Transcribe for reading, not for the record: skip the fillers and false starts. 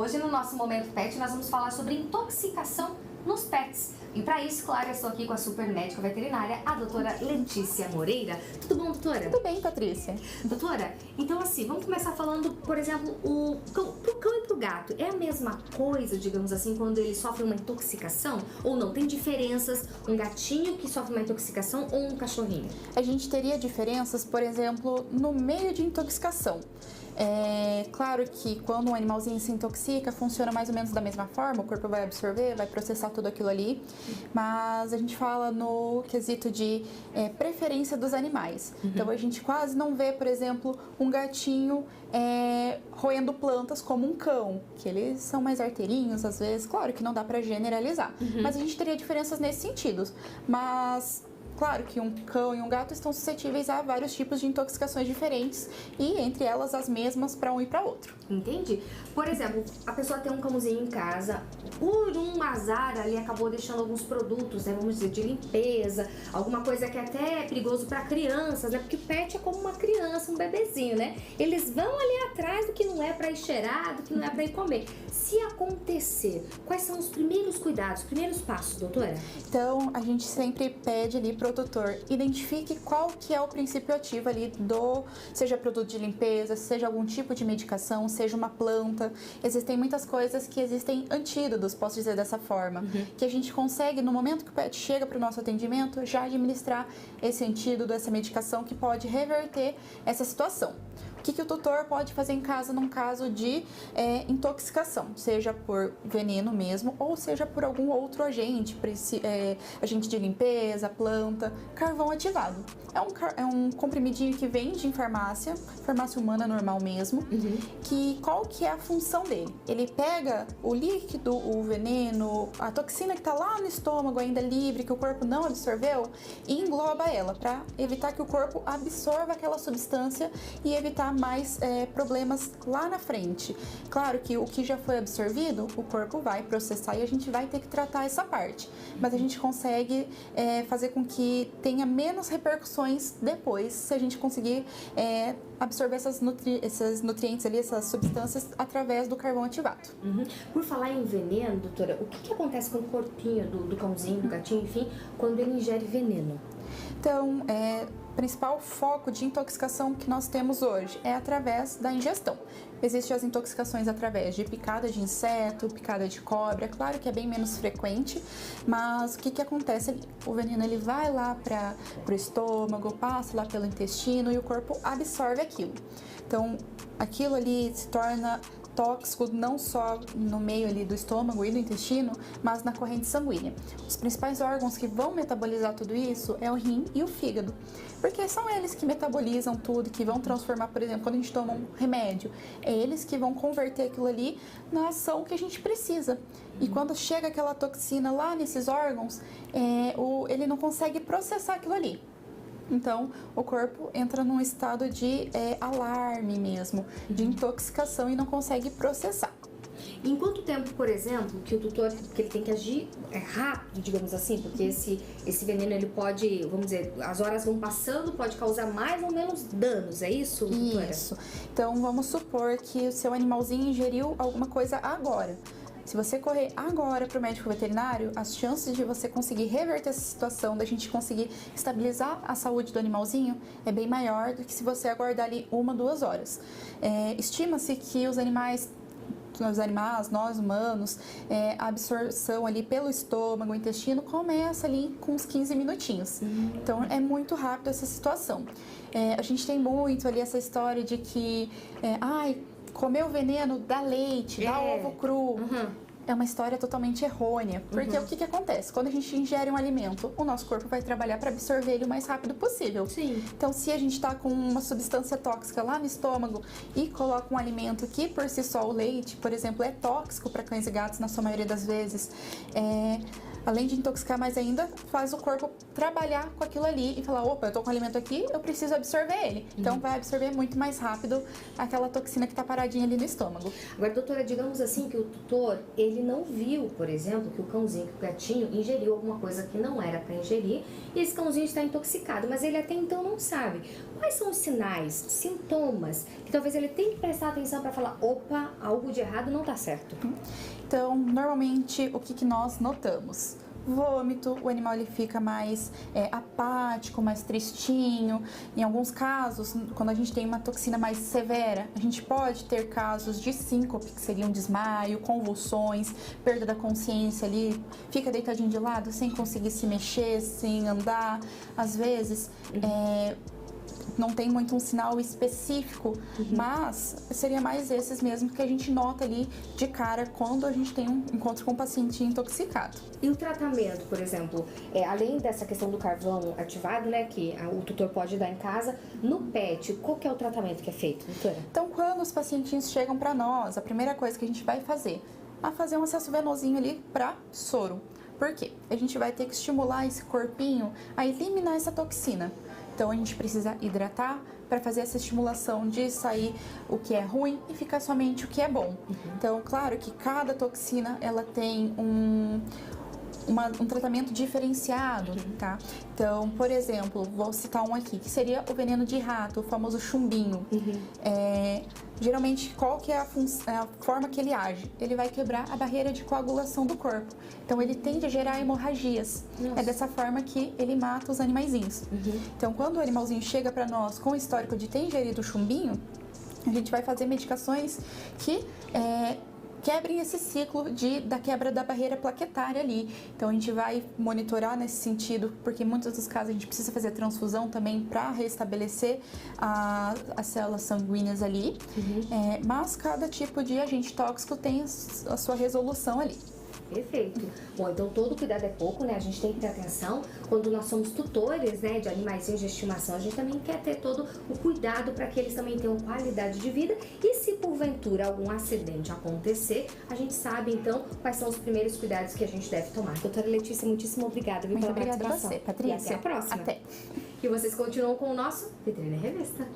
hoje no nosso Momento Pet nós vamos falar sobre intoxicação nos pets. E para isso, claro, eu estou aqui com a super médica veterinária, a doutora Letícia Moreira. Tudo bom, doutora? Tudo bem, Patrícia. Doutora, então assim, vamos começar falando, por exemplo, pro cão e pro gato. É a mesma coisa, digamos assim, quando ele sofre uma intoxicação? Ou não? Tem diferenças um gatinho que sofre uma intoxicação ou um cachorrinho? A gente teria diferenças, por exemplo, no meio de intoxicação. É claro que quando um animalzinho se intoxica, funciona mais ou menos da mesma forma, o corpo vai absorver, vai processar tudo aquilo ali, mas a gente fala no quesito de preferência dos animais. Então a gente quase não vê, por exemplo, um gatinho roendo plantas como um cão, que eles são mais arteirinhos às vezes, claro que não dá pra generalizar, mas a gente teria diferenças nesse sentido, mas... Claro que um cão e um gato estão suscetíveis a vários tipos de intoxicações diferentes e entre elas as mesmas para um e para outro. Entendi. Por exemplo, a pessoa tem um cãozinho em casa, por um azar ali acabou deixando alguns produtos, né, vamos dizer, de limpeza, alguma coisa que até é perigoso para crianças, né? Porque o pet é como uma criança, um bebezinho, né? Eles vão ali atrás do que não é para ir cheirar, do que não é para ir comer. Se acontecer, quais são os primeiros cuidados, os primeiros passos, doutora? Então, a gente sempre pede ali pro tutor, identifique qual que é o princípio ativo ali seja produto de limpeza, seja algum tipo de medicação, seja uma planta. Existem muitas coisas que existem antídotos, posso dizer dessa forma, que a gente consegue, no momento que o pet chega para o nosso atendimento, já administrar esse antídoto, essa medicação que pode reverter essa situação. O que o tutor pode fazer em casa num caso de intoxicação, seja por veneno mesmo ou seja por algum outro agente, agente de limpeza, planta, carvão ativado. É um comprimidinho que vende em farmácia humana normal mesmo, que qual que é a função dele? Ele pega o líquido, o veneno, a toxina que está lá no estômago ainda livre, que o corpo não absorveu, e engloba ela para evitar que o corpo absorva aquela substância e evitar mais problemas lá na frente. Claro que o que já foi absorvido, o corpo vai processar e a gente vai ter que tratar essa parte, mas a gente consegue fazer com que tenha menos repercussões depois, se a gente conseguir absorver esses nutrientes ali, essas substâncias através do carvão ativado. Por falar em veneno, doutora, o que acontece com o corpinho do cãozinho, do gatinho, enfim, quando ele ingere veneno? Então, o principal foco de intoxicação que nós temos hoje é através da ingestão. Existem as intoxicações através de picada de inseto, picada de cobra, claro que é bem menos frequente, mas o que acontece? O veneno ele vai lá para o estômago, passa lá pelo intestino e o corpo absorve aquilo. Então, aquilo ali se torna tóxico não só no meio ali do estômago e do intestino, mas na corrente sanguínea. Os principais órgãos que vão metabolizar tudo isso é o rim e o fígado, porque são eles que metabolizam tudo, que vão transformar, por exemplo, quando a gente toma um remédio, é eles que vão converter aquilo ali na ação que a gente precisa. E quando chega aquela toxina lá nesses órgãos, ele não consegue processar aquilo ali. Então, o corpo entra num estado de alarme mesmo, de intoxicação e não consegue processar. Em quanto tempo, por exemplo, que o tutor que ele tem que agir rápido, digamos assim, porque esse veneno ele pode, vamos dizer, as horas vão passando, pode causar mais ou menos danos, é isso, doutora? Isso. Então, vamos supor que o seu animalzinho ingeriu alguma coisa agora. Se você correr agora para o médico veterinário, as chances de você conseguir reverter essa situação, da gente conseguir estabilizar a saúde do animalzinho, é bem maior do que se você aguardar ali 1, 2 horas. Estima-se que os animais, nós humanos, a absorção ali pelo estômago, o intestino, começa ali com uns 15 minutinhos. Então, é muito rápido essa situação. A gente tem muito ali essa história de que, comer o veneno dá leite, dá ovo cru. É uma história totalmente errônea, porque o que acontece? Quando a gente ingere um alimento, o nosso corpo vai trabalhar para absorver ele o mais rápido possível. Sim. Então, se a gente está com uma substância tóxica lá no estômago e coloca um alimento que, por si só, o leite, por exemplo, é tóxico para cães e gatos na sua maioria das vezes, além de intoxicar mais ainda, faz o corpo trabalhar com aquilo ali e falar, opa, eu tô com alimento aqui, eu preciso absorver ele. Então vai absorver muito mais rápido aquela toxina que tá paradinha ali no estômago. Agora, doutora, digamos assim que o tutor, ele não viu, por exemplo, que o cãozinho, que o gatinho ingeriu alguma coisa que não era para ingerir e esse cãozinho está intoxicado, mas ele até então não sabe. Quais são os sinais, sintomas que talvez ele tenha que prestar atenção para falar, opa, algo de errado não tá certo? Então, normalmente, o que nós notamos? Vômito, o animal ele fica mais apático, mais tristinho. Em alguns casos, quando a gente tem uma toxina mais severa, a gente pode ter casos de síncope, que seria um desmaio, convulsões, perda da consciência ali, fica deitadinho de lado, sem conseguir se mexer, sem andar. Às vezes, não tem muito um sinal específico, mas seria mais esses mesmo que a gente nota ali de cara quando a gente tem um encontro com um paciente intoxicado. E o tratamento, por exemplo, além dessa questão do carvão ativado, né, que o tutor pode dar em casa, no pet, qual que é o tratamento que é feito, doutora? Então, quando os pacientinhos chegam para nós, a primeira coisa que a gente vai fazer é fazer um acesso venosinho ali para soro. Por quê? A gente vai ter que estimular esse corpinho a eliminar essa toxina. Então, a gente precisa hidratar para fazer essa estimulação de sair o que é ruim e ficar somente o que é bom. Então, claro que cada toxina, ela tem um tratamento diferenciado, tá? Então, por exemplo, vou citar um aqui, que seria o veneno de rato, o famoso chumbinho. Geralmente, qual que é a forma que ele age? Ele vai quebrar a barreira de coagulação do corpo. Então, ele tende a gerar hemorragias. Nossa. É dessa forma que ele mata os animaizinhos. Então, quando o animalzinho chega para nós com o histórico de ter ingerido chumbinho, a gente vai fazer medicações que quebrem esse ciclo da quebra da barreira plaquetária ali. Então, a gente vai monitorar nesse sentido, porque em muitos dos casos a gente precisa fazer transfusão também para restabelecer as células sanguíneas ali. Mas cada tipo de agente tóxico tem a sua resolução ali. Perfeito. Bom, então todo cuidado é pouco, né? A gente tem que ter atenção. Quando nós somos tutores, né, de animaizinhos de estimação, a gente também quer ter todo o cuidado para que eles também tenham qualidade de vida. E se porventura algum acidente acontecer, a gente sabe então quais são os primeiros cuidados que a gente deve tomar. Doutora Letícia, muitíssimo obrigada pela participação. Obrigada a você, Patrícia. E até a próxima. Até. E vocês continuam com o nosso Vitrine Revista.